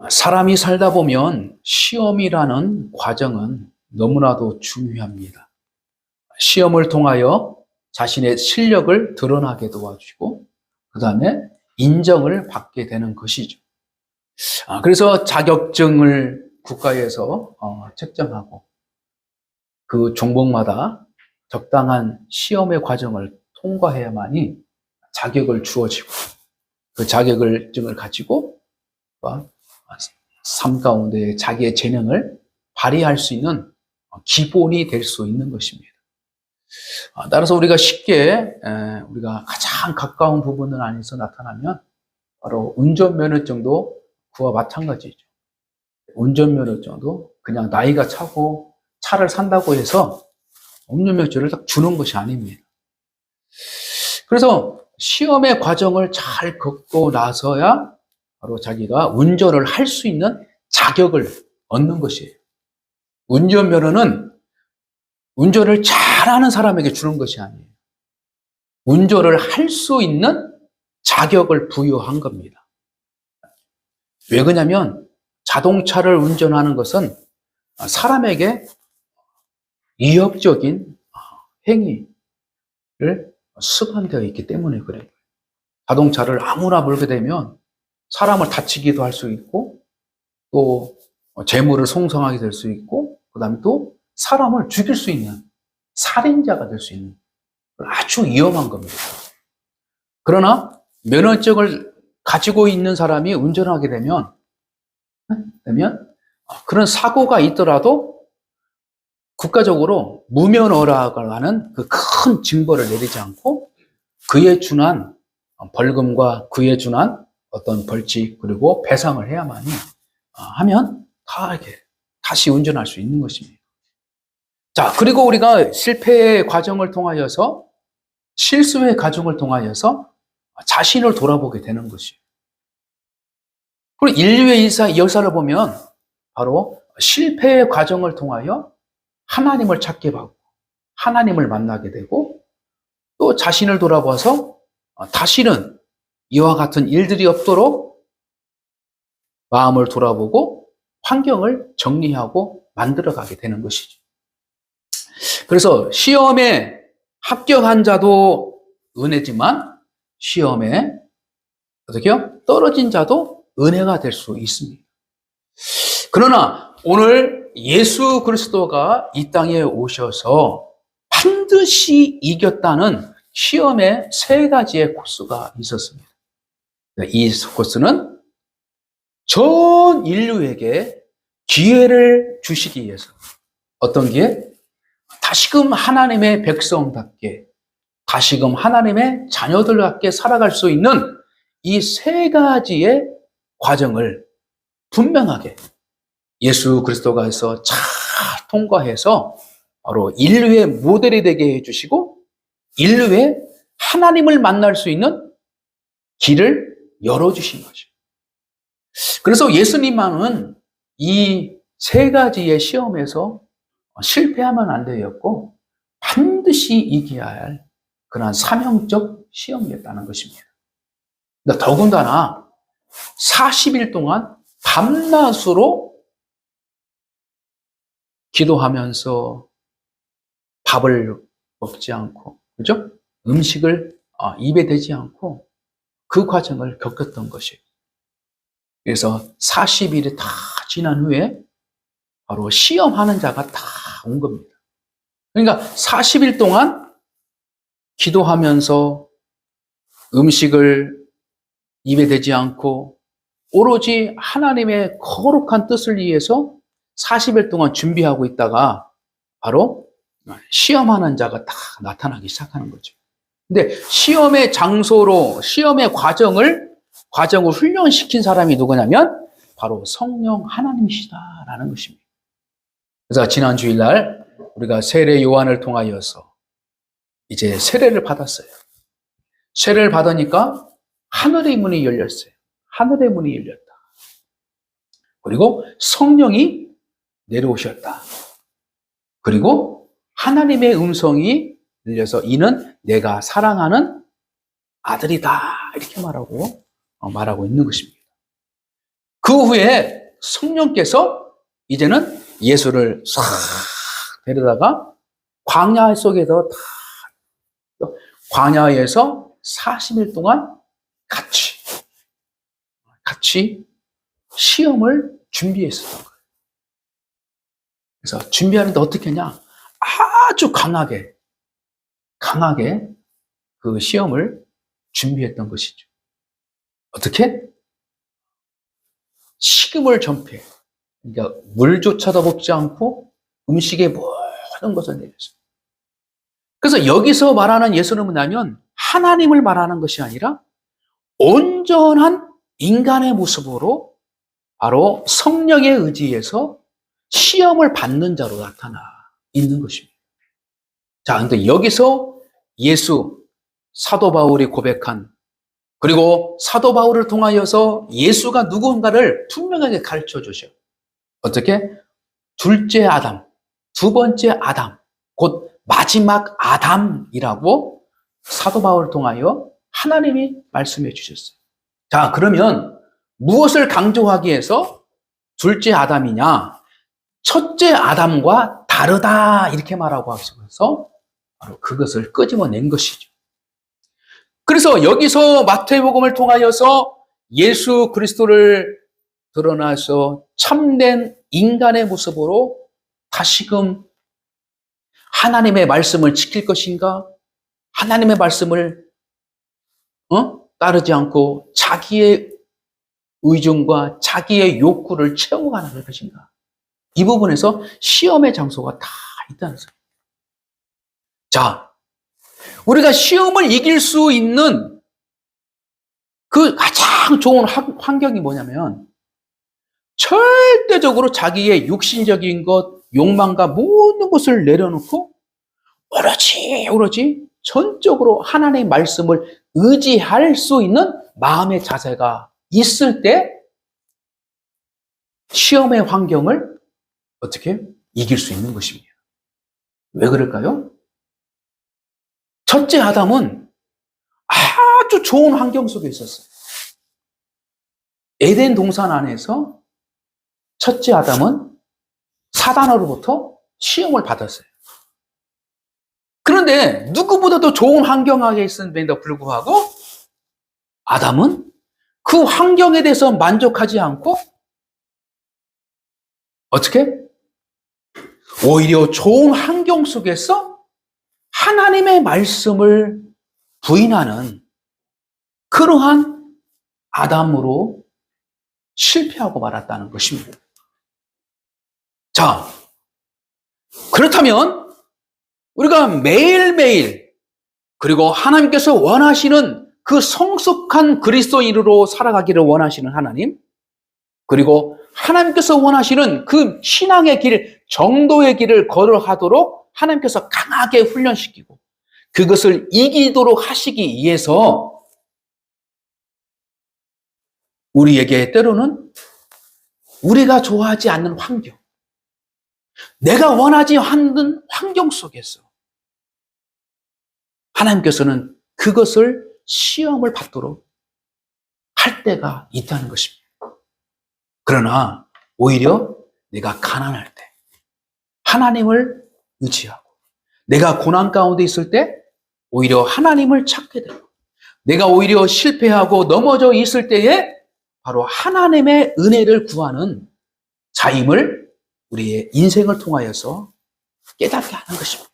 사람이 살다 보면 시험이라는 과정은 너무나도 중요합니다. 시험을 통하여 자신의 실력을 드러나게 도와주고, 그 다음에 인정을 받게 되는 것이죠. 그래서 자격증을 국가에서 책정하고, 그 종목마다 적당한 시험의 과정을 통과해야만이 자격을 주어지고, 그 자격증을 가지고 삶 가운데 자기의 재능을 발휘할 수 있는 기본이 될 수 있는 것입니다. 따라서 우리가 쉽게 우리가 가장 가까운 부분 안에서 나타나면 바로 운전면허증도 그와 마찬가지죠. 운전면허증도 그냥 나이가 차고 차를 산다고 해서 운전면허증을 딱 주는 것이 아닙니다. 그래서 시험의 과정을 잘 겪고 나서야 바로 자기가 운전을 할 수 있는 자격을 얻는 것이에요. 운전면허는 운전을 잘하는 사람에게 주는 것이 아니에요. 운전을 할 수 있는 자격을 부여한 겁니다. 왜 그러냐면 자동차를 운전하는 것은 사람에게 위협적인 행위를 습관되어 있기 때문에 그래요. 자동차를 아무나 몰게 되면 사람을 다치기도 할 수 있고, 또 재물을 손상하게 될 수 있고, 그 다음에 또 사람을 죽일 수 있는 살인자가 될 수 있는 아주 위험한 겁니다. 그러나 면허증을 가지고 있는 사람이 운전하게 되면 그런 사고가 있더라도 국가적으로 무면허라고 하는 그 큰 징벌을 내리지 않고 그에 준한 벌금과 그에 준한 어떤 벌칙 그리고 배상을 해야만이 하면 다 이렇게 다시 운전할 수 있는 것입니다. 자, 그리고 우리가 실패의 과정을 통하여서 실수의 과정을 통하여서 자신을 돌아보게 되는 것이에요. 그리고 인류의 역사를 보면 바로 실패의 과정을 통하여 하나님을 찾게 받고 하나님을 만나게 되고 또 자신을 돌아봐서 다시는 이와 같은 일들이 없도록 마음을 돌아보고 환경을 정리하고 만들어가게 되는 것이죠. 그래서 시험에 합격한 자도 은혜지만 시험에 어떻게요? 떨어진 자도 은혜가 될 수 있습니다. 그러나 오늘 예수 그리스도가 이 땅에 오셔서 반드시 이겼다는 시험의 세 가지의 코스가 있었습니다. 이 코스는 전 인류에게 기회를 주시기 위해서 어떤 기회? 다시금 하나님의 백성답게 다시금 하나님의 자녀들답게 살아갈 수 있는 이 세 가지의 과정을 분명하게 예수 그리스도가 해서 잘 통과해서 바로 인류의 모델이 되게 해주시고 인류의 하나님을 만날 수 있는 길을 열어주신 거죠. 그래서 예수님만은 이 세 가지의 시험에서 실패하면 안 되었고 반드시 이겨야 할 그러한 사명적 시험이었다는 것입니다. 더군다나 40일 동안 밤낮으로 기도하면서 밥을 먹지 않고, 그죠? 음식을 입에 대지 않고 그 과정을 겪었던 것이에요. 그래서 40일이 다 지난 후에 바로 시험하는 자가 다 온 겁니다. 그러니까 40일 동안 기도하면서 음식을 입에 대지 않고 오로지 하나님의 거룩한 뜻을 위해서 40일 동안 준비하고 있다가 바로 시험하는 자가 다 나타나기 시작하는 거죠. 근데 시험의 장소로 시험의 과정을 훈련시킨 사람이 누구냐면 바로 성령 하나님이시다라는 것입니다. 그래서 지난 주일날 우리가 세례 요한을 통하여서 이제 세례를 받았어요. 세례를 받으니까 하늘의 문이 열렸어요. 하늘의 문이 열렸다. 그리고 성령이 내려오셨다. 그리고 하나님의 음성이 들려서 이는 내가 사랑하는 아들이다. 이렇게 말하고 있는 것입니다. 그 후에 성령께서 이제는 예수를 싹 데려다가 광야 속에서 광야에서 40일 동안 같이 시험을 준비했었던 거예요. 그래서 준비하는데 어떻게 했냐? 아주 강하게 그 시험을 준비했던 것이죠. 어떻게? 식음을 전폐해. 그러니까 물조차도 먹지 않고 음식의 모든 것을 내렸어요. 그래서 여기서 말하는 예수는 뭐냐면 하나님을 말하는 것이 아니라 온전한 인간의 모습으로 바로 성령에 의지해서 시험을 받는 자로 나타나 있는 것입니다. 자, 근데 여기서 예수, 사도 바울이 고백한, 그리고 사도 바울을 통하여서 예수가 누군가를 분명하게 가르쳐 주셔. 어떻게? 둘째 아담, 두 번째 아담, 곧 마지막 아담이라고 사도 바울을 통하여 하나님이 말씀해 주셨어요. 자, 그러면 무엇을 강조하기 위해서 둘째 아담이냐? 첫째 아담과 다르다 이렇게 말하고 하셔서 바로 그것을 끄집어낸 것이죠. 그래서 여기서 마태복음을 통하여서 예수 그리스도를 드러나서 참된 인간의 모습으로 다시금 하나님의 말씀을 지킬 것인가? 하나님의 말씀을 따르지 않고 자기의 의중과 자기의 욕구를 채워가는 것인가? 이 부분에서 시험의 장소가 다 있다는 거예요. 자, 우리가 시험을 이길 수 있는 그 가장 좋은 환경이 뭐냐면 절대적으로 자기의 육신적인 것, 욕망과 모든 것을 내려놓고 오로지 전적으로 하나님의 말씀을 의지할 수 있는 마음의 자세가 있을 때 시험의 환경을 어떻게 이길 수 있는 것입니다. 왜 그럴까요? 첫째 아담은 아주 좋은 환경 속에 있었어요. 에덴 동산 안에서 첫째 아담은 사단으로부터 시험을 받았어요. 그런데 누구보다도 좋은 환경하에 있음에도 불구하고 아담은 그 환경에 대해서 만족하지 않고 어떻게? 오히려 좋은 환경 속에서 하나님의 말씀을 부인하는 그러한 아담으로 실패하고 말았다는 것입니다. 자, 그렇다면 우리가 매일매일 그리고 하나님께서 원하시는 그 성숙한 그리스도인으로 살아가기를 원하시는 하나님, 그리고 하나님께서 원하시는 그 신앙의 길, 정도의 길을 걸어가도록 하나님께서 강하게 훈련시키고 그것을 이기도록 하시기 위해서 우리에게 때로는 우리가 좋아하지 않는 환경, 내가 원하지 않는 환경 속에서 하나님께서는 그것을 시험을 받도록 할 때가 있다는 것입니다. 그러나 오히려 내가 가난할 때 하나님을 의지하고 내가 고난 가운데 있을 때 오히려 하나님을 찾게 되고 내가 오히려 실패하고 넘어져 있을 때에 바로 하나님의 은혜를 구하는 자임을 우리의 인생을 통하여서 깨닫게 하는 것입니다.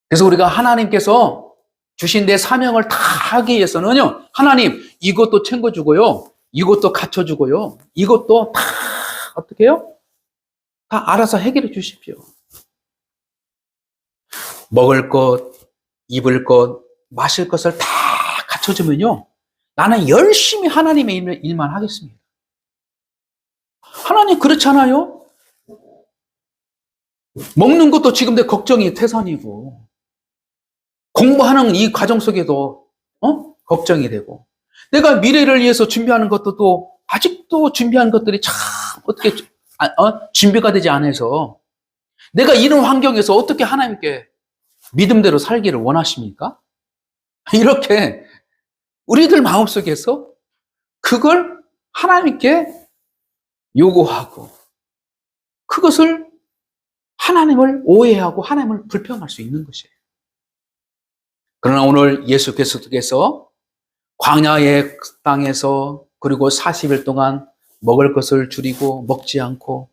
그래서 우리가 하나님께서 주신 내 사명을 다 하기 위해서는요, 하나님 이것도 챙겨주고요, 이것도 갖춰주고요, 이것도 다 어떻게 해요? 다 알아서 해결해 주십시오. 먹을 것, 입을 것, 마실 것을 다 갖춰주면요, 나는 열심히 하나님의 일만 하겠습니다. 하나님 그렇잖아요? 먹는 것도 지금 내 걱정이 태산이고 공부하는 이 과정 속에도 걱정이 되고 내가 미래를 위해서 준비하는 것도 또 아직도 준비한 것들이 참 어떻게 준비가 되지 않아서 내가 이런 환경에서 어떻게 하나님께 믿음대로 살기를 원하십니까? 이렇게 우리들 마음속에서 그걸 하나님께 요구하고 그것을 하나님을 오해하고 하나님을 불평할 수 있는 것이에요. 그러나 오늘 예수께서 광야의 땅에서 그리고 40일 동안 먹을 것을 줄이고 먹지 않고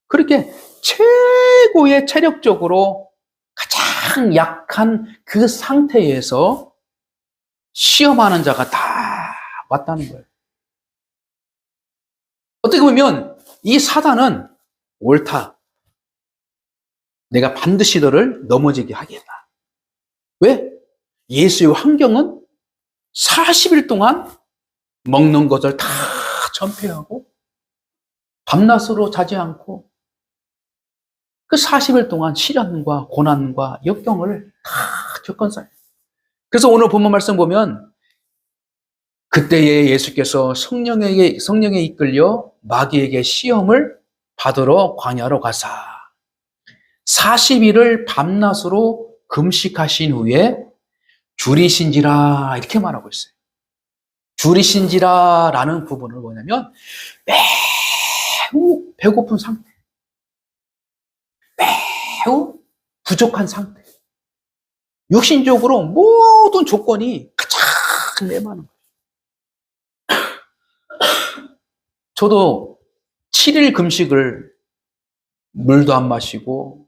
그렇게 최고의 체력적으로 가장 약한 그 상태에서 시험하는 자가 다 왔다는 거예요. 어떻게 보면 이 사단은 옳다. 내가 반드시 너를 넘어지게 하겠다. 왜? 예수의 환경은 40일 동안 먹는 것을 다 전폐하고 밤낮으로 자지 않고 그 40일 동안 시련과 고난과 역경을 다 겪었어요. 그래서 오늘 본문 말씀 보면 그때에 예수께서 성령에 이끌려 마귀에게 시험을 받으러 광야로 가사 40일을 밤낮으로 금식하신 후에 줄이신지라 이렇게 말하고 있어요. 줄이신지라라는 부분을 뭐냐면 매우 배고픈 상태, 매우 부족한 상태, 육신적으로 모든 조건이 가장 메마른 거예요. 저도 7일 금식을 물도 안 마시고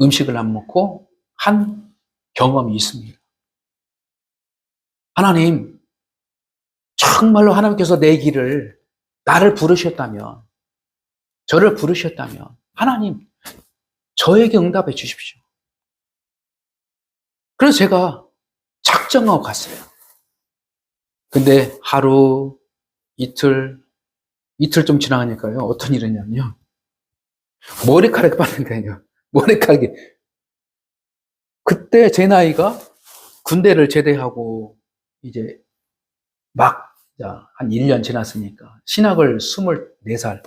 음식을 안 먹고 한 경험이 있습니다. 하나님, 정말로 하나님께서 내 길을, 나를 부르셨다면, 저를 부르셨다면, 하나님, 저에게 응답해 주십시오. 그래서 제가 작정하고 갔어요. 근데 하루, 이틀 좀 지나가니까요. 어떤 일이냐면요. 머리카락이 빠는 거예요. 머리카락이. 그때 제 나이가 군대를 제대하고 이제 막 한 1년 지났으니까 신학을 24살,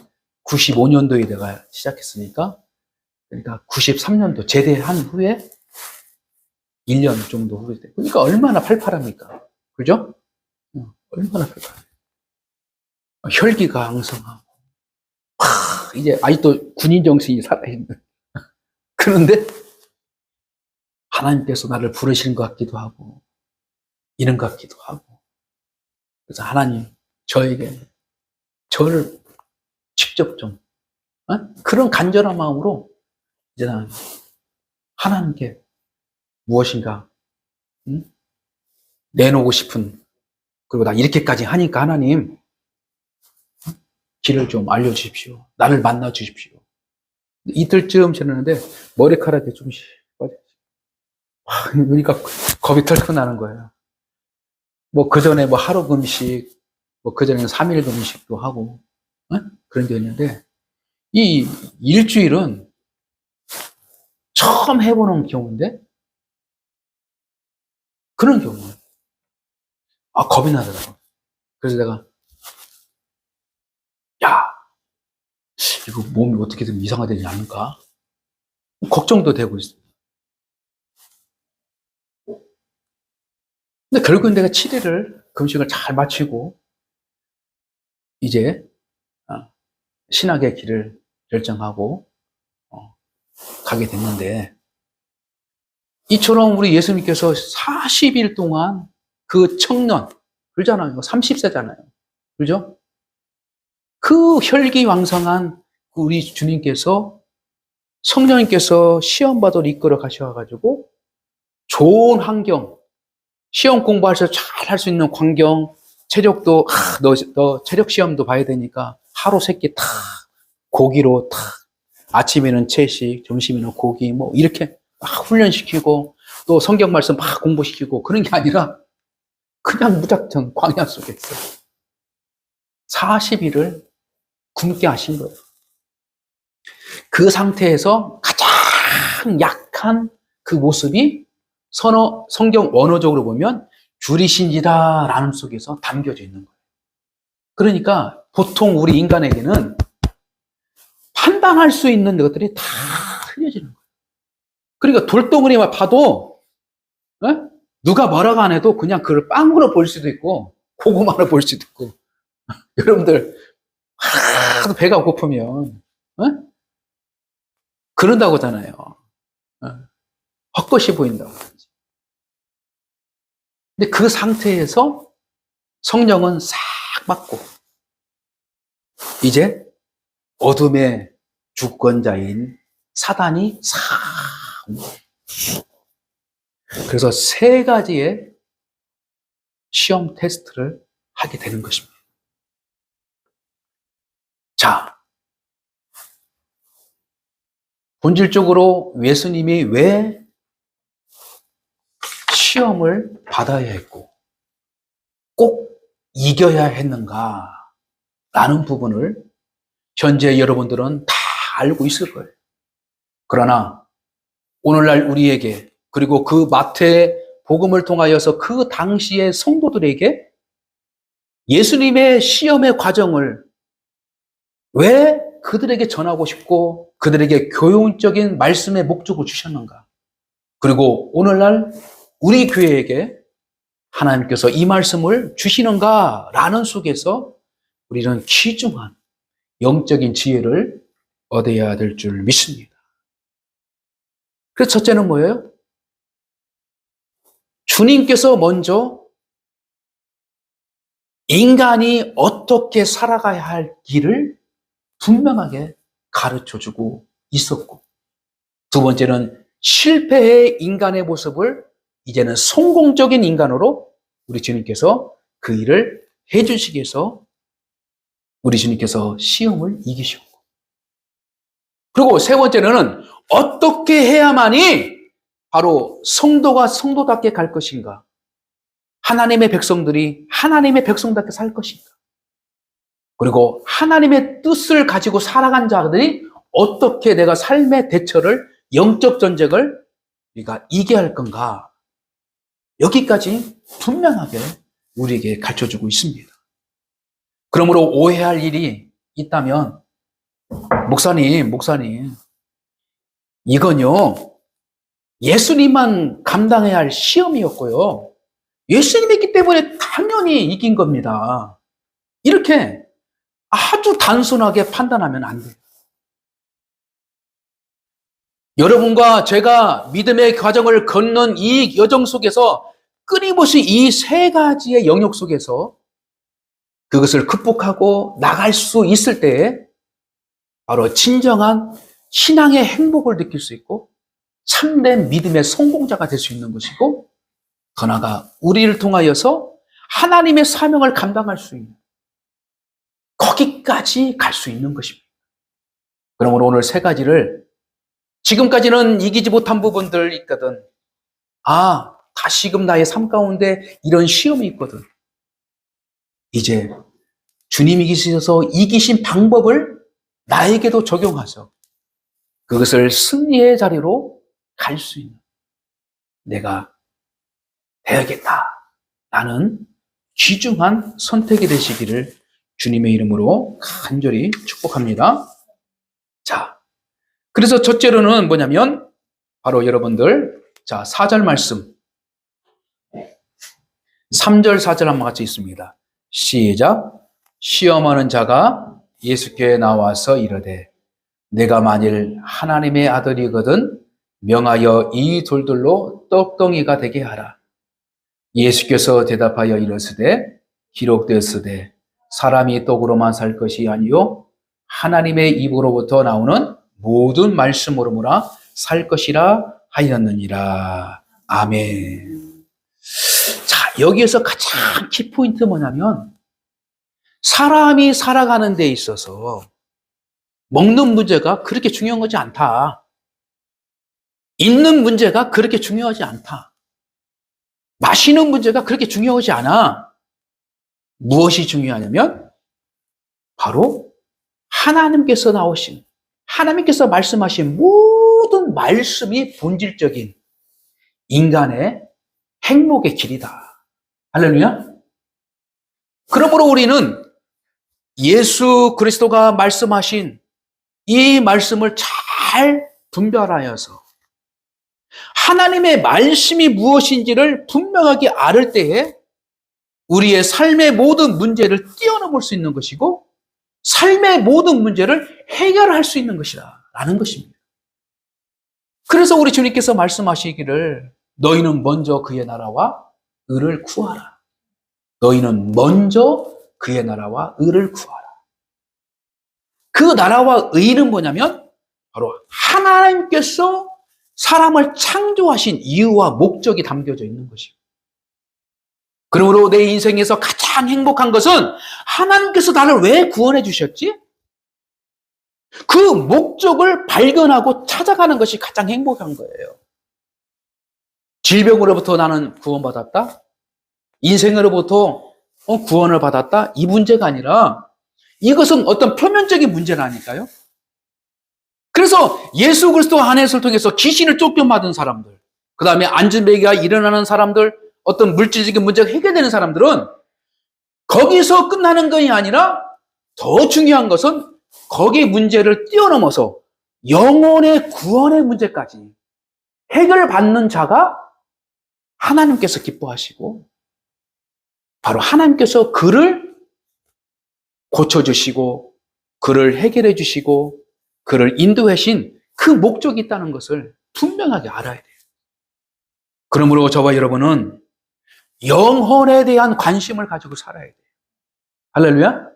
95년도에 내가 시작했으니까 그러니까 93년도 제대한 후에 1년 정도 후에 그러니까 얼마나 팔팔합니까? 그죠? 얼마나 팔팔해요. 혈기가 왕성하고 이제 아직도 군인 정신이 살아있는 그런데 하나님께서 나를 부르시는 것 같기도 하고 이런 것 같기도 하고 그래서 하나님 저를 직접 좀 그런 간절한 마음으로 이제 나는 하나님께 무엇인가 내놓고 싶은 그리고 나 이렇게까지 하니까 하나님 길을 좀 알려주십시오. 나를 만나 주십시오. 이틀쯤 지났는데 머리카락이 좀씩 빠져. 그러니까 겁이 덜컥 나는 거예요. 뭐 그 전에 뭐 하루 금식, 뭐 그 전에는 3일 금식도 하고 그런 게 있는데 이 일주일은 처음 해보는 경우인데 그런 경우는 겁이 나더라고. 그래서 내가 야 이거 몸이 어떻게 좀 이상하되지 않을까? 걱정도 되고 있어. 근데 결국은 내가 7일을 금식을 잘 마치고 이제 신학의 길을 결정하고 가게 됐는데 이처럼 우리 예수님께서 40일 동안 그 청년 그러잖아요. 30세잖아요. 그죠? 그 혈기왕성한 우리 주님께서 성령님께서 시험 받으러 이끌어 가셔가지고 좋은 환경, 시험 공부해서 잘 할 수 있는 환경, 체력도 너 체력 시험도 봐야 되니까 하루 세끼 다 고기로 다 아침에는 채식, 점심에는 고기 뭐 이렇게 막 훈련시키고 또 성경 말씀 막 공부시키고 그런 게 아니라 그냥 무작정 광야 속에서 40일을 굶게 하신 거예요. 그 상태에서 가장 약한 그 모습이 성경 원어적으로 보면 줄이신지다라는 속에서 담겨져 있는 거예요. 그러니까 보통 우리 인간에게는 판단할 수 있는 것들이 다 틀려지는 거예요. 그러니까 돌덩어리만 봐도 누가 뭐라고 안 해도 그냥 그걸 빵으로 볼 수도 있고 고구마로 볼 수도 있고 여러분들 하도 배가 고프면 그런다고 하잖아요. 헛것이 보인다고. 근데 그 상태에서 성령은 싹 맞고 이제 어둠의 주권자인 사단이 싹. 그래서 세 가지의 시험 테스트를 하게 되는 것입니다. 자, 본질적으로 예수님이 왜 시험을 받아야 했고 꼭 이겨야 했는가 라는 부분을 현재 여러분들은 다 알고 있을 거예요. 그러나 오늘날 우리에게 그리고 그 마태 복음을 통하여서 그 당시의 성도들에게 예수님의 시험의 과정을 왜 그들에게 전하고 싶고 그들에게 교훈적인 말씀의 목적을 주셨는가? 그리고 오늘날 우리 교회에게 하나님께서 이 말씀을 주시는가라는 속에서 우리는 귀중한 영적인 지혜를 얻어야 될 줄 믿습니다. 그래서 첫째는 뭐예요? 주님께서 먼저 인간이 어떻게 살아가야 할 길을 분명하게 가르쳐주고 있었고, 두 번째는 실패의 인간의 모습을 이제는 성공적인 인간으로 우리 주님께서 그 일을 해주시기 위해서 우리 주님께서 시험을 이기셨고, 그리고 세 번째는 어떻게 해야만이 바로 성도가 성도답게 갈 것인가, 하나님의 백성들이 하나님의 백성답게 살 것인가, 그리고 하나님의 뜻을 가지고 살아간 자들이 어떻게 내가 삶의 대처를, 영적 전쟁을 우리가 이겨야 할 건가, 여기까지 분명하게 우리에게 가르쳐주고 있습니다. 그러므로 오해할 일이 있다면 목사님 이건요 예수님만 감당해야 할 시험이었고요, 예수님이기 때문에 당연히 이긴 겁니다, 이렇게 아주 단순하게 판단하면 안 돼요. 여러분과 제가 믿음의 과정을 걷는 이 여정 속에서 끊임없이 이 세 가지의 영역 속에서 그것을 극복하고 나갈 수 있을 때에 바로 진정한 신앙의 행복을 느낄 수 있고 참된 믿음의 성공자가 될 수 있는 것이고, 더 나아가 우리를 통하여서 하나님의 사명을 감당할 수 있는, 거기까지 갈 수 있는 것입니다. 그러므로 오늘 세 가지를, 지금까지는 이기지 못한 부분들 있거든, 다시금 나의 삶 가운데 이런 시험이 있거든, 이제 주님이 이기셔서 이기신 방법을 나에게도 적용하셔 그것을 승리의 자리로 갈 수 있는 내가 되야겠다라는 귀중한 선택이 되시기를 주님의 이름으로 간절히 축복합니다. 자, 그래서 첫째로는 뭐냐면 바로 여러분들, 자, 4절 말씀, 3절 4절 한번 같이 있습니다. 시작. 시험하는 자가 예수께 나와서 이르되 내가 만일 하나님의 아들이거든 명하여 이 돌들로 떡덩이가 되게 하라. 예수께서 대답하여 이르시되 기록되었으되 사람이 떡으로만 살 것이 아니요 하나님의 입으로부터 나오는 모든 말씀으로무라 살 것이라 하였느니라. 아멘. 자, 여기에서 가장 키포인트 뭐냐면 사람이 살아가는 데 있어서 먹는 문제가 그렇게 중요한 것이 않다. 있는 문제가 그렇게 중요하지 않다. 마시는 문제가 그렇게 중요하지 않아. 무엇이 중요하냐면 바로 하나님께서 나오신, 하나님께서 말씀하신 모든 말씀이 본질적인 인간의 행복의 길이다. 할렐루야. 그러므로 우리는 예수 그리스도가 말씀하신 이 말씀을 잘 분별하여서 하나님의 말씀이 무엇인지를 분명하게 알을 때에 우리의 삶의 모든 문제를 뛰어넘을 수 있는 것이고 삶의 모든 문제를 해결할 수 있는 것이라는 것입니다. 그래서 우리 주님께서 말씀하시기를 너희는 먼저 그의 나라와 의를 구하라. 너희는 먼저 그의 나라와 의를 구하라. 그 나라와 의는 뭐냐면 바로 하나님께서 사람을 창조하신 이유와 목적이 담겨져 있는 것이에요. 그러므로 내 인생에서 가장 행복한 것은 하나님께서 나를 왜 구원해 주셨지? 그 목적을 발견하고 찾아가는 것이 가장 행복한 거예요. 질병으로부터 나는 구원받았다? 인생으로부터 구원을 받았다? 이 문제가 아니라 이것은 어떤 표면적인 문제라니까요. 그래서 예수 그리스도 안에서를 통해서 귀신을 쫓겨받은 사람들, 그 다음에 안전배기가 일어나는 사람들, 어떤 물질적인 문제가 해결되는 사람들은 거기서 끝나는 것이 아니라 더 중요한 것은 거기의 문제를 뛰어넘어서 영혼의 구원의 문제까지 해결받는 자가 하나님께서 기뻐하시고 바로 하나님께서 그를 고쳐주시고 그를 해결해 주시고 그를 인도하신 그 목적이 있다는 것을 분명하게 알아야 돼요. 그러므로 저와 여러분은 영혼에 대한 관심을 가지고 살아야 돼요. 할렐루야.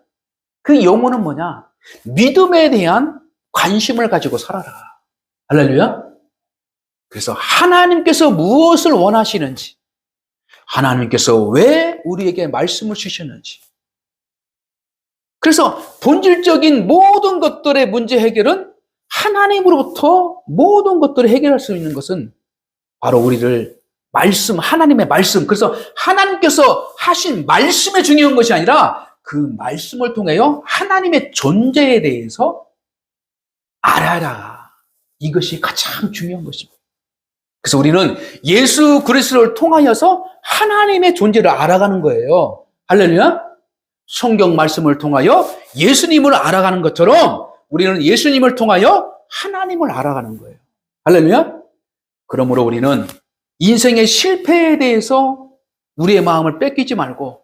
그 영혼은 뭐냐? 믿음에 대한 관심을 가지고 살아라. 할렐루야. 그래서 하나님께서 무엇을 원하시는지, 하나님께서 왜 우리에게 말씀을 주셨는지, 그래서 본질적인 모든 것들의 문제 해결은 하나님으로부터 모든 것들을 해결할 수 있는 것은 바로 우리를 하나님의 말씀, 그래서 하나님께서 하신 말씀에 중요한 것이 아니라 그 말씀을 통하여 하나님의 존재에 대해서 알아라. 이것이 가장 중요한 것입니다. 그래서 우리는 예수 그리스도를 통하여서 하나님의 존재를 알아가는 거예요. 할렐루야. 성경 말씀을 통하여 예수님을 알아가는 것처럼 우리는 예수님을 통하여 하나님을 알아가는 거예요. 할렐루야. 그러므로 우리는 인생의 실패에 대해서 우리의 마음을 뺏기지 말고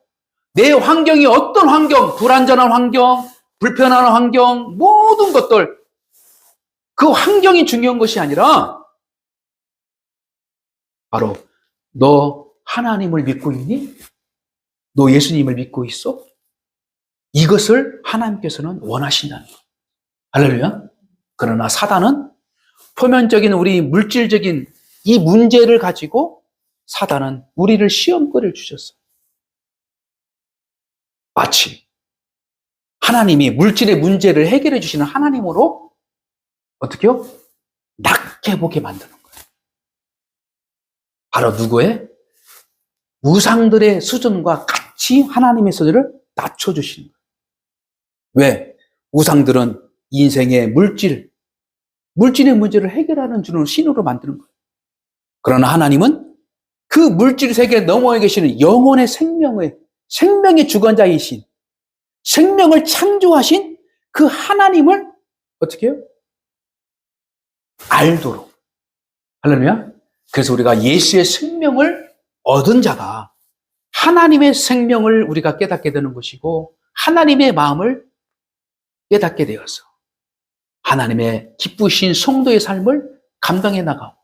내 환경이 어떤 환경, 불안전한 환경, 불편한 환경, 모든 것들 그 환경이 중요한 것이 아니라 바로 너 하나님을 믿고 있니? 너 예수님을 믿고 있어? 이것을 하나님께서는 원하신다는 거예요. 할렐루야. 그러나 사단은 표면적인 우리 물질적인 이 문제를 가지고 사단은 우리를 시험거리를 주셨어요. 마치 하나님이 물질의 문제를 해결해 주시는 하나님으로 어떻게요? 낮게 보게 만드는 거예요. 바로 누구의? 우상들의 수준과 같이 하나님의 수준을 낮춰주시는 거예요. 왜? 우상들은 인생의 물질의 문제를 해결하는 주는 신호로 만드는 거예요. 그러나 하나님은 그 물질 세계에 넘어와 계시는 영혼의 생명의 주관자이신 생명을 창조하신 그 하나님을 어떻게 해요? 알도록. 할렐루야. 그래서 우리가 예수의 생명을 얻은 자가 하나님의 생명을 우리가 깨닫게 되는 것이고 하나님의 마음을 깨닫게 되어서 하나님의 기쁘신 성도의 삶을 감당해 나가고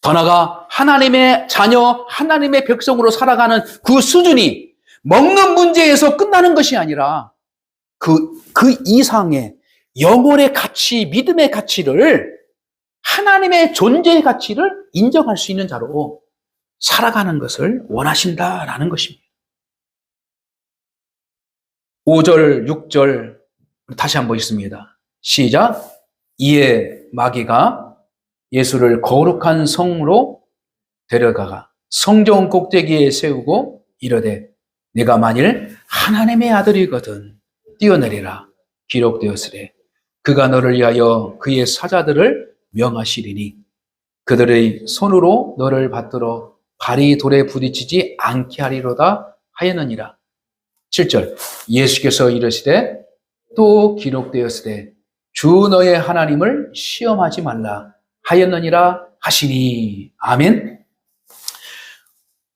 더 나아가 하나님의 자녀, 하나님의 백성으로 살아가는 그 수준이 먹는 문제에서 끝나는 것이 아니라 그 이상의 영혼의 가치, 믿음의 가치를 하나님의 존재의 가치를 인정할 수 있는 자로 살아가는 것을 원하신다라는 것입니다. 5절, 6절 다시 한번 읽습니다. 시작. 이에 마귀가 예수를 거룩한 성으로 데려가가 성전 꼭대기에 세우고 이르되 네가 만일 하나님의 아들이거든 뛰어내리라 기록되었으되 그가 너를 위하여 그의 사자들을 명하시리니 그들의 손으로 너를 받들어 발이 돌에 부딪히지 않게 하리로다 하였느니라. 7절 예수께서 이르시되 또 기록되었으되 주 너의 하나님을 시험하지 말라 하였느니라 하시니. 아멘.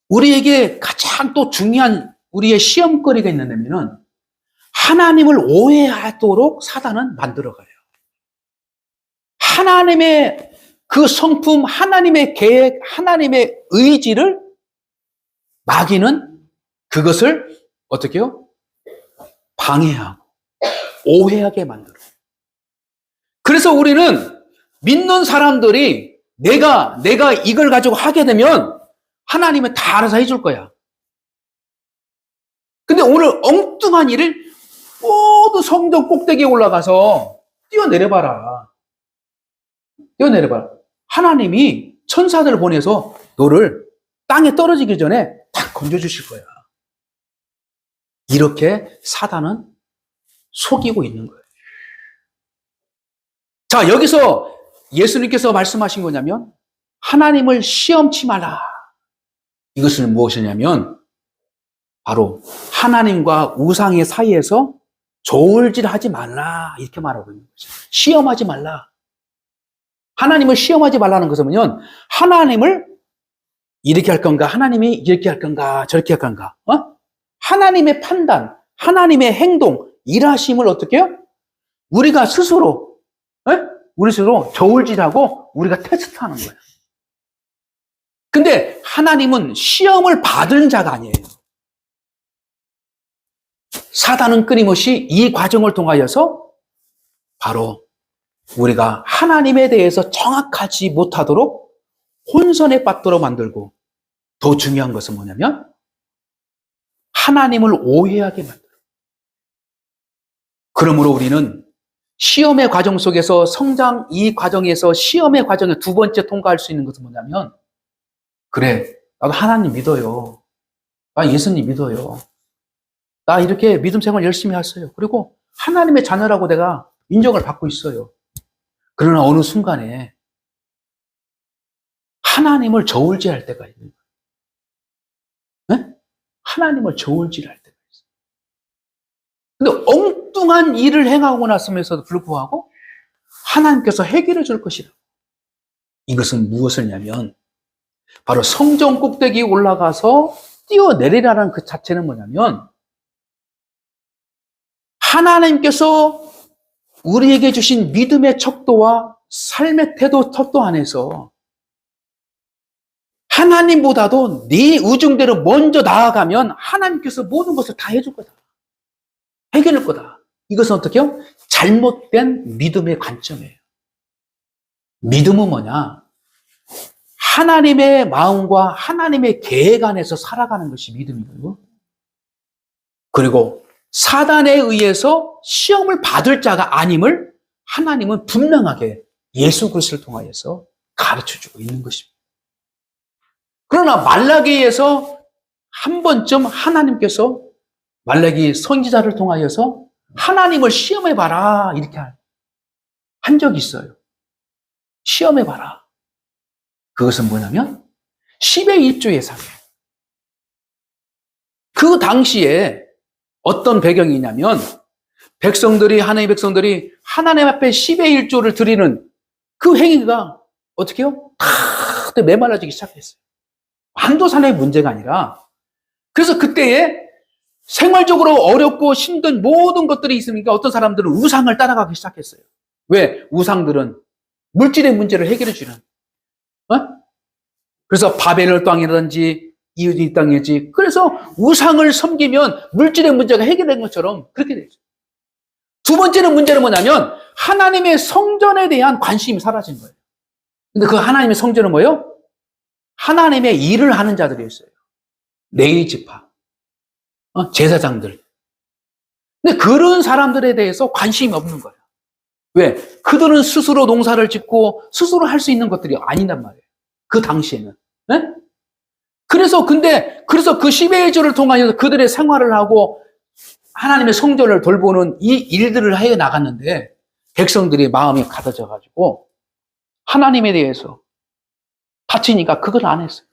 우리에게 가장 또 중요한 우리의 시험거리가 있는데면은 하나님을 오해하도록 사단은 만들어가요. 하나님의 그 성품, 하나님의 계획, 하나님의 의지를 마귀는 그것을 어떻게 해요? 방해하고 오해하게 만들어요. 그래서 우리는 믿는 사람들이 내가 이걸 가지고 하게 되면 하나님은 다 알아서 해줄 거야. 근데 오늘 엉뚱한 일을 모두 성전 꼭대기에 올라가서 뛰어내려봐라. 뛰어내려봐라. 하나님이 천사들을 보내서 너를 땅에 떨어지기 전에 딱 건져주실 거야. 이렇게 사단은 속이고 있는 거예요. 자, 여기서 예수님께서 말씀하신 거냐면 하나님을 시험치 말라. 이것은 무엇이냐면 바로 하나님과 우상의 사이에서 저울질하지 말라 이렇게 말하고 있는 거죠. 시험하지 말라. 하나님을 시험하지 말라는 것은 뭐냐면 하나님을 이렇게 할 건가, 하나님이 이렇게 할 건가, 저렇게 할 건가, 하나님의 판단, 하나님의 행동, 일하심을 어떻게 해요? 우리가 스스로, 우리 스스로 저울질하고 우리가 테스트하는 거예요. 근데 하나님은 시험을 받은 자가 아니에요. 사단은 끊임없이 이 과정을 통하여서 바로 우리가 하나님에 대해서 정확하지 못하도록 혼선에 빠뜨려 만들고 더 중요한 것은 뭐냐면 하나님을 오해하게 만들어요. 그러므로 우리는 시험의 과정 속에서 성장 이 과정에서 시험의 과정에 두 번째 통과할 수 있는 것은 뭐냐면 그래, 나도 하나님 믿어요. 나 예수님 믿어요. 나 이렇게 믿음 생활 열심히 했어요. 그리고 하나님의 자녀라고 내가 인정을 받고 있어요. 그러나 어느 순간에 하나님을 저울질할 때가 있는 거예요. 네? 하나님을 저울질할 때가 있어요. 근데 엉뚱한 일을 행하고 났음에도 불구하고 하나님께서 해결해 줄 것이다. 이것은 무엇이냐면 바로 성전 꼭대기에 올라가서 뛰어내리라는 그 자체는 뭐냐면 하나님께서 우리에게 주신 믿음의 척도와 삶의 태도 척도 안에서 하나님보다도 네 의중대로 먼저 나아가면 하나님께서 모든 것을 다 해줄 거다. 해결할 거다. 이것은 어떻게 해요? 잘못된 믿음의 관점이에요. 믿음은 뭐냐? 하나님의 마음과 하나님의 계획 안에서 살아가는 것이 믿음이고요. 그리고 사단에 의해서 시험을 받을 자가 아님을 하나님은 분명하게 예수 그리스도를 통하여서 가르쳐주고 있는 것입니다. 그러나 말라기에서 한 번쯤 하나님께서 말라기 선지자를 통하여서 하나님을 시험해봐라 이렇게 한 적이 있어요. 시험해봐라. 그것은 뭐냐면 10의 1조의 사례. 그 당시에 어떤 배경이냐면 하나님의 백성들이 하나님 앞에 10의 1조를 드리는 그 행위가 어떻게 해요? 다 메말라지기 시작했어요. 한도산의 문제가 아니라 그래서 그때에 생활적으로 어렵고 힘든 모든 것들이 있으니까 어떤 사람들은 우상을 따라가기 시작했어요. 왜? 우상들은 물질의 문제를 해결해 주는. 그래서 바벨 땅이라든지 이웃의 땅이지. 그래서 우상을 섬기면 물질의 문제가 해결된 것처럼 그렇게 되죠. 두 번째는 문제는 뭐냐면 하나님의 성전에 대한 관심이 사라진 거예요. 근데 그 하나님의 성전은 뭐예요? 하나님의 일을 하는 자들이었어요. 레위 지파, 제사장들. 근데 그런 사람들에 대해서 관심이 없는 거예요. 왜? 그들은 스스로 농사를 짓고 스스로 할 수 있는 것들이 아니란 말이에요. 그 당시에는. 네? 그래서 그 10의 1조를 통하여 그들의 생활을 하고 하나님의 성전을 돌보는 이 일들을 해 나갔는데 백성들이 마음이 가다져 가지고 하나님에 대해서 다치니까 그걸 안 했어요.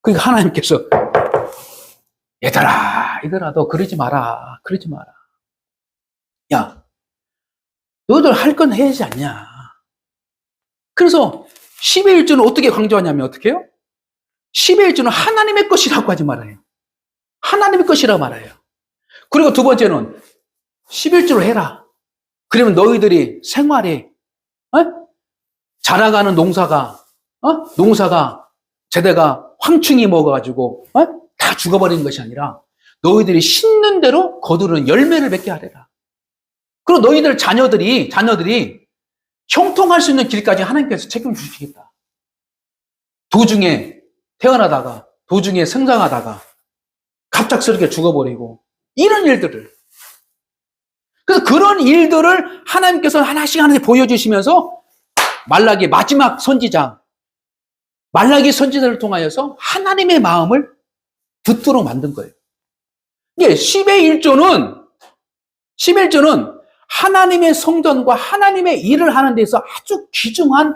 그러니까 하나님께서 얘들아 너 그러지 마라. 야, 너희들 할 건 해야지 않냐. 그래서 10의 1조는 어떻게 강조하냐면 어떻게 해요? 10의 1조는 하나님의 것이라고 하지 말아요. 하나님의 것이라 말해요. 그리고 두 번째는 11조를 해라. 그러면 너희들이 생활이 자라가는 농사가 제대가 황충이 먹어가지고 다 죽어버리는 것이 아니라 너희들이 심는 대로 거두는 열매를 맺게 하래라. 그리고 너희들 자녀들이 형통할 수 있는 길까지 하나님께서 책임을 주시겠다. 도중에 태어나다가 도중에 성장하다가 갑작스럽게 죽어버리고 이런 일들을, 그래서 그런 일들을 하나님께서 하나씩 보여주시면서 말라기 마지막 선지자 말라기 선지자를 통하여서 하나님의 마음을 듣도록 만든 거예요. 이게 11조는 하나님의 성전과 하나님의 일을 하는 데서 아주 귀중한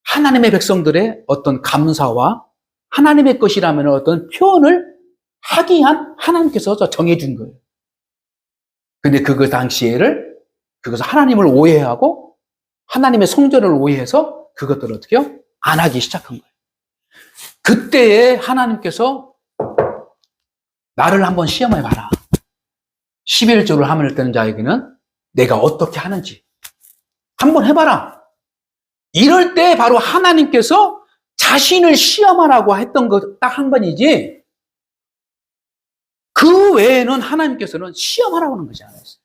하나님의 백성들의 어떤 감사와 하나님의 것이라면 어떤 표현을 하기 위한 하나님께서 정해준 거예요. 근데 그 당시에를 그것을 하나님을 오해하고 하나님의 성전을 오해해서 그것들을 어떻게 해요? 안 하기 시작한 거예요. 그때에 하나님께서 나를 한번 시험해 봐라. 11조를 하면을 뜨는 자에게는 내가 어떻게 하는지 한번 해봐라. 이럴 때 바로 하나님께서 자신을 시험하라고 했던 것 딱 한 번이지, 그 외에는 하나님께서는 시험하라고 하는 것이 아니었어요.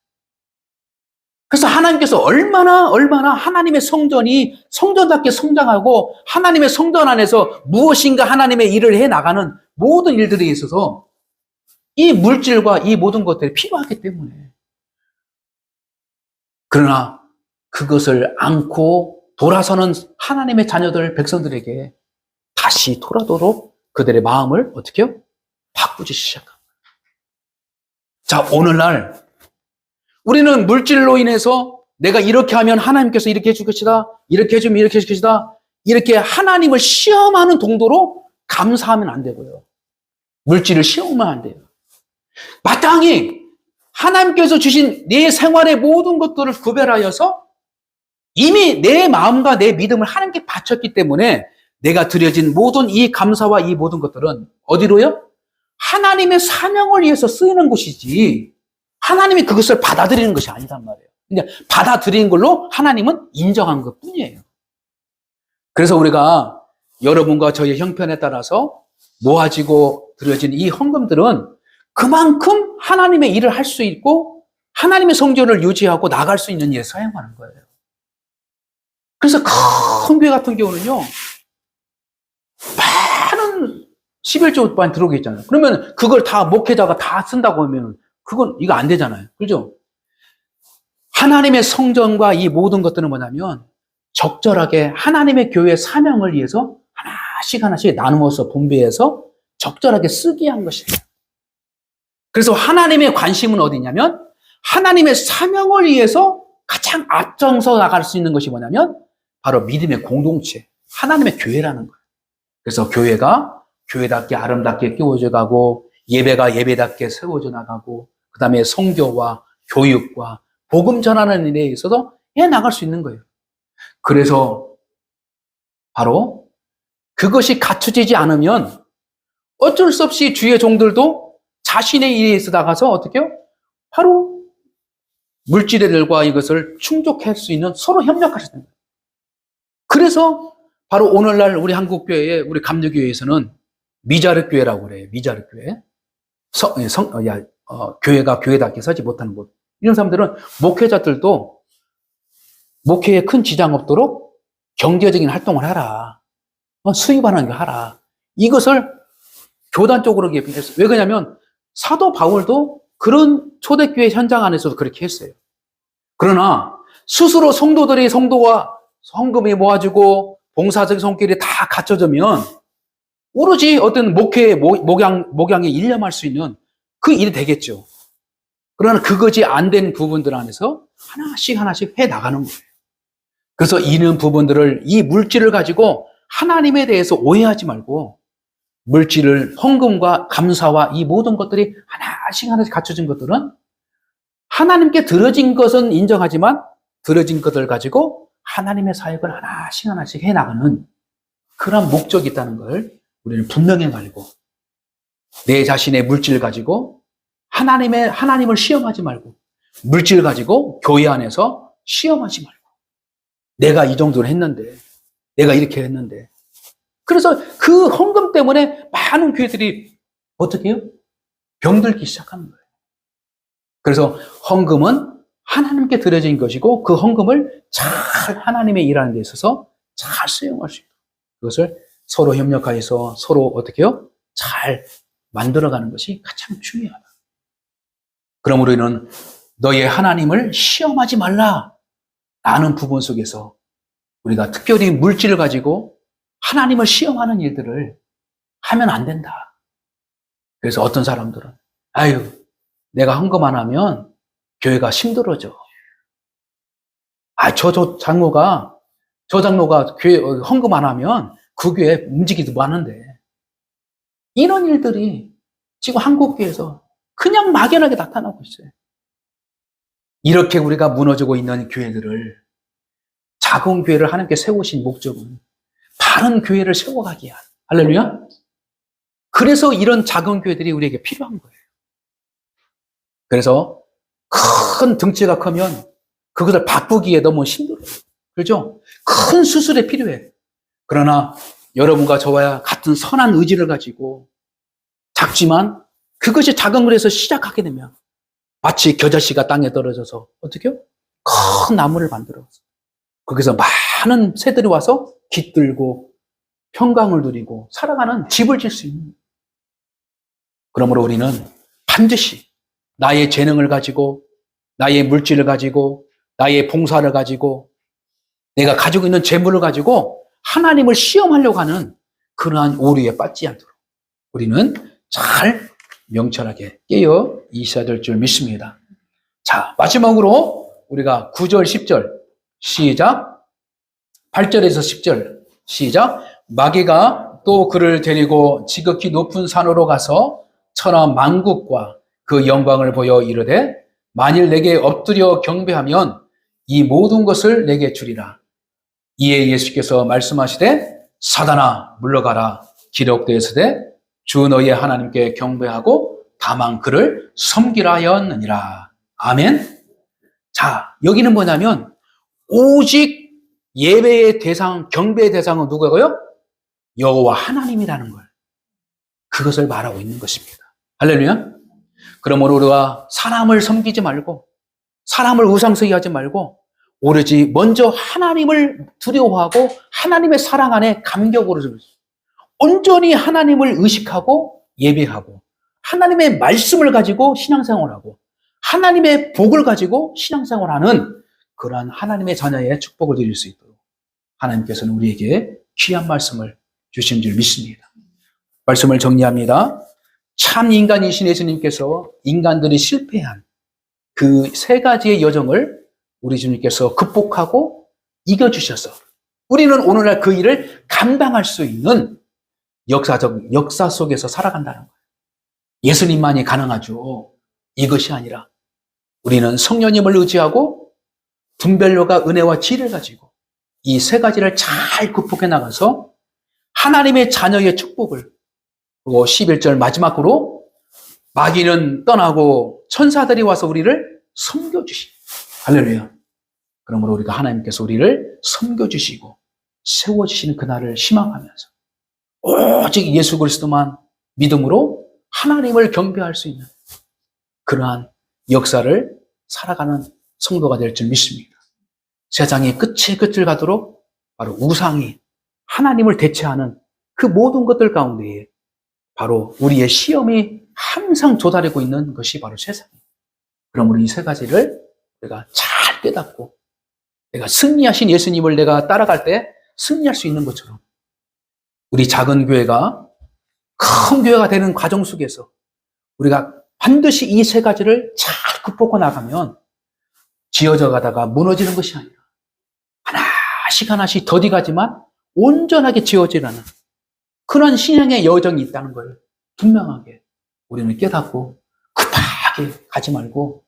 그래서 하나님께서 얼마나 하나님의 성전이 성전답게 성장하고 하나님의 성전 안에서 무엇인가 하나님의 일을 해 나가는 모든 일들에 있어서 이 물질과 이 모든 것들이 필요하기 때문에, 그러나 그것을 안고 돌아서는 하나님의 자녀들 백성들에게 다시 돌아도록 그들의 마음을 어떻게 해요? 바꾸기 시작합니다. 자, 오늘날 우리는 물질로 인해서 내가 이렇게 하면 하나님께서 이렇게 해줄 것이다, 이렇게 해주면 이렇게 해줄 것이다, 이렇게 하나님을 시험하는 동도로 감사하면 안 되고요. 물질을 시험하면 안 돼요. 마땅히 하나님께서 주신 내 생활의 모든 것들을 구별하여서 이미 내 마음과 내 믿음을 하나님께 바쳤기 때문에 내가 드려진 모든 이 감사와 이 모든 것들은 어디로요? 하나님의 사명을 위해서 쓰이는 것이지 하나님이 그것을 받아들이는 것이 아니란 말이에요. 그냥 받아들이는 걸로 하나님은 인정한 것 뿐이에요. 그래서 우리가 여러분과 저의 형편에 따라서 모아지고 드려진 이 헌금들은 그만큼 하나님의 일을 할 수 있고 하나님의 성전을 유지하고 나갈 수 있는 일에 사용하는 거예요. 그래서 큰 교회 같은 경우는요, 많은 11조만 들어오게 있잖아요. 그러면 그걸 다 목회자가 다 쓴다고 하면 그건 이거 안 되잖아요. 그죠? 하나님의 성전과 이 모든 것들은 뭐냐면 적절하게 하나님의 교회의 사명을 위해서 하나씩 나누어서 분배해서 적절하게 쓰게 한 것입니다. 그래서 하나님의 관심은 어디냐면 하나님의 사명을 위해서 가장 앞장서 나갈 수 있는 것이 뭐냐면 바로 믿음의 공동체, 하나님의 교회라는 거예요. 그래서 교회가 교회답게 아름답게 끼워져 가고 예배가 예배답게 세워져 나가고 그 다음에 선교와 교육과 복음 전하는 일에 있어서 해 나갈 수 있는 거예요. 그래서 바로 그것이 갖춰지지 않으면 어쩔 수 없이 주의 종들도 자신의 일에 있어 나가서 어떻게 해요? 바로 물질들과 이것을 충족할 수 있는 서로 협력하셔야 됩니다. 그래서 바로 오늘날 우리 한국교회에, 우리 감리교회에서는 미자립 교회라고 그래요. 미자립 교회. 교회가 교회답게 서지 못하는 곳. 이런 사람들은 목회자들도 목회에 큰 지장 없도록 경제적인 활동을 하라. 수입하는 거 하라. 이것을 교단적으로 얘기했어요. 왜 그러냐면 사도 바울도 그런 초대교회 현장 안에서도 그렇게 했어요. 그러나 스스로 성도와 헌금이 모아지고 봉사적 손길이 다 갖춰지면 오로지 어떤 목회의 목양에 일념할 수 있는 그 일이 되겠죠. 그러나 그것이 안 된 부분들 안에서 하나씩 해 나가는 거예요. 그래서 이런 부분들을, 이 물질을 가지고 하나님에 대해서 오해하지 말고 물질을, 헌금과 감사와 이 모든 것들이 하나씩 갖춰진 것들은 하나님께 드려진 것은 인정하지만 드려진 것을 가지고 하나님의 사역을 하나씩 해나가는 그런 목적이 있다는 걸 우리는 분명히 알고 내 자신의 물질 가지고 하나님을 시험하지 말고, 물질 가지고 교회 안에서 시험하지 말고, 내가 이 정도를 했는데, 내가 이렇게 했는데. 그래서 그 헌금 때문에 많은 교회들이 어떻게 해요? 병들기 시작하는 거예요. 그래서 헌금은 하나님께 드려진 것이고, 그 헌금을 잘 하나님의 일하는 데 있어서 잘 수용할 수 있고, 그것을 서로 협력하여서 서로 어떻게 해요? 잘 만들어가는 것이 가장 중요하다. 그러므로 이는 너의 하나님을 시험하지 말라 라는 부분 속에서 우리가 특별히 물질을 가지고 하나님을 시험하는 일들을 하면 안 된다. 그래서 어떤 사람들은 아유, 내가 헌금 안 하면 교회가 힘들어져. 저 장로가 교회 헌금 안 하면 그 교회 움직이도 하는데, 이런 일들이 지금 한국 교회에서 그냥 막연하게 나타나고 있어요. 이렇게 우리가 무너지고 있는 교회들을, 작은 교회를 하나님께 세우신 목적은 바른 교회를 세워가기 위한, 할렐루야. 그래서 이런 작은 교회들이 우리에게 필요한 거예요. 그래서 큰 등치가 크면 그것을 바꾸기에 너무 힘들어요. 그렇죠? 큰 수술이 필요해. 그러나 여러분과 저와 같은 선한 의지를 가지고 작지만 그것이 작은 글에서 시작하게 되면 마치 겨자씨가 땅에 떨어져서 어떻게 해요? 큰 나무를 만들어서 거기서 많은 새들이 와서 깃들고 평강을 누리고 살아가는 집을 질 수 있는. 그러므로 우리는 반드시 나의 재능을 가지고, 나의 물질을 가지고, 나의 봉사를 가지고, 내가 가지고 있는 재물을 가지고 하나님을 시험하려고 하는 그러한 오류에 빠지지 않도록 우리는 잘 명철하게 깨어 있어야 될 줄 믿습니다. 자, 마지막으로 우리가 9절, 10절 시작. 8절에서 10절 시작. 마귀가 또 그를 데리고 지극히 높은 산으로 가서 천하 만국과 그 영광을 보여 이르되 만일 내게 엎드려 경배하면 이 모든 것을 내게 주리라. 이에 예수께서 말씀하시되 사단아 물러가라. 기록되었으되 주 너의 하나님께 경배하고 다만 그를 섬기라 하였느니라. 아멘. 자, 여기는 뭐냐면 오직 예배의 대상, 경배의 대상은 누구고요? 여호와 하나님이라는 걸, 그것을 말하고 있는 것입니다. 할렐루야. 그러므로 우리가 사람을 섬기지 말고 사람을 우상숭배하지 말고 오로지 먼저 하나님을 두려워하고 하나님의 사랑 안에 감격으로 온전히 하나님을 의식하고 예배하고 하나님의 말씀을 가지고 신앙생활하고 하나님의 복을 가지고 신앙생활하는 그러한 하나님의 자녀의 축복을 드릴 수 있도록 하나님께서는 우리에게 귀한 말씀을 주신 줄 믿습니다. 말씀을 정리합니다. 참 인간이신 예수님께서 인간들이 실패한 그 세 가지의 여정을 우리 주님께서 극복하고 이겨주셔서 우리는 오늘날 그 일을 감당할 수 있는 역사 속에서 살아간다는 거예요. 예수님만이 가능하죠. 이것이 아니라 우리는 성령님을 의지하고 분별력과 은혜와 지혜를 가지고 이 세 가지를 잘 극복해 나가서 하나님의 자녀의 축복을, 그리고 11절 마지막으로 마귀는 떠나고 천사들이 와서 우리를 섬겨주시. 할렐루야. 그러므로 우리가 하나님께서 우리를 섬겨주시고 세워주시는 그날을 희망하면서 오직 예수 그리스도만 믿음으로 하나님을 경배할 수 있는 그러한 역사를 살아가는 성도가 될 줄 믿습니다. 세상이 끝이 끝을 가도록 바로 우상이 하나님을 대체하는 그 모든 것들 가운데에 바로 우리의 시험이 항상 조달하고 있는 것이 바로 세상입니다. 그러므로 이 세 가지를 우리가 잘 깨닫고 내가 승리하신 예수님을 내가 따라갈 때 승리할 수 있는 것처럼 우리 작은 교회가 큰 교회가 되는 과정 속에서 우리가 반드시 이 세 가지를 잘 극복해 나가면 지어져 가다가 무너지는 것이 아니라 하나씩 하나씩 더디가지만 온전하게 지어지라는 그런 신앙의 여정이 있다는 걸 분명하게 우리는 깨닫고 급하게 가지 말고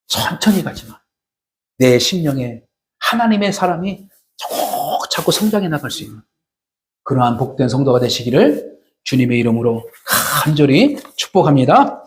천천히 가지만 내 심령에 하나님의 사람이 자꾸 성장해 나갈 수 있는 그러한 복된 성도가 되시기를 주님의 이름으로 간절히 축복합니다.